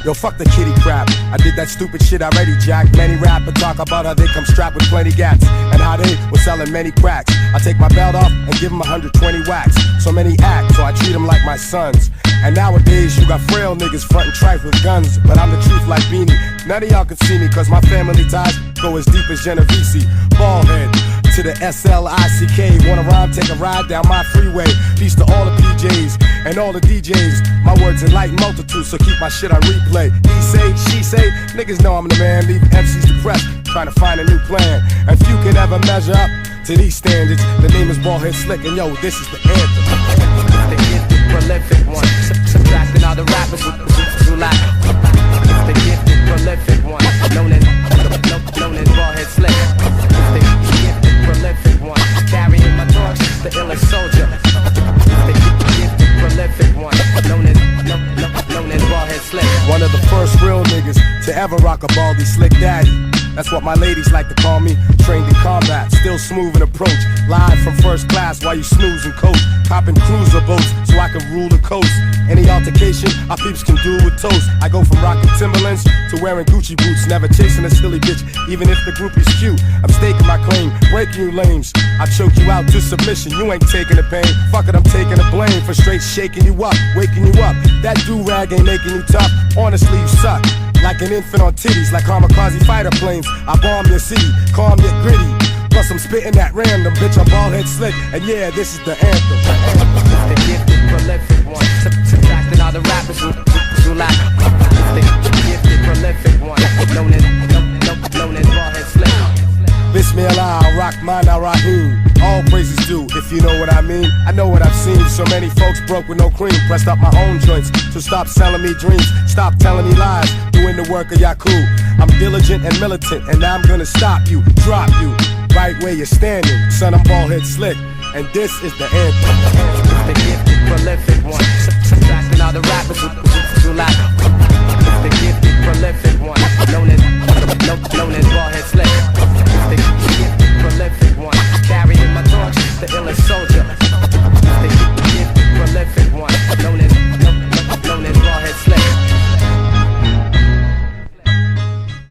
Yo, fuck the kitty crap. I did that stupid shit already, Jack. Many rap and talk about how they come strapped with plenty gats and how they were selling many cracks. I take my belt off and give them 120 whacks. So many acts, so I treat them like my sons. And nowadays you got frail niggas frontin' trife with guns, but I'm the truth like Beanie. None of y'all can see me cause my family ties go as deep as Genovese. Ballhead to the SLICK. Wanna rhyme, take a ride down my freeway. Peace to all the PJs and all the DJs. My words enlighten multitudes, so keep my shit on replay. He say, she say, niggas know I'm the man. Leave MCs depressed, trying to find a new plan. And few can ever measure up to these standards. The name is Ballhead Slick, and yo, this is the anthem. The gifted, prolific one. Subtracting all the rappers who lack. It's the gifted, prolific one. Known as Ballhead Slick. It's the gifted, prolific one. Carrying my torch, the illest soldier. The gifted, prolific one. Known as Ballhead Slick. One of the first real niggas to ever rock a baldy, Slick Daddy. That's what my ladies like to call me. Trained in combat, still smooth in approach. Live from first class while you snooze and coach. Copping cruiser boats so I can rule the coast. Any altercation, our peeps can do with toast. I go from rocking Timberlands to wearing Gucci boots. Never chasing a silly bitch, even if the groupie's cute. I'm staking my claim, breaking you lames. I choke you out to submission, you ain't taking the pain. Fuck it, I'm taking the blame for straight shaking you up, waking you up. That do-rag ain't making you tough, honestly you suck. Like an infant on titties, like kamikaze fighter planes. I bomb your city, calm yet gritty. Plus I'm spitting that random, bitch, I'm Ballhead Slick. And yeah, this is the anthem. The gifted, prolific one. Subtracting all the rappers who lack. The gifted, prolific one. Known as Ballhead Slick. Bismillah, Rahman Rahim. All praises due, if you know what I mean. I know what I've seen, so many folks broke with no cream. Pressed up my own joints, so stop selling me dreams. Stop telling me lies, doing the work of Yaku. I'm diligent and militant, and now I'm gonna stop you, drop you, right where you're standing. Son, I'm Ballhead Slick, and this is the anthem.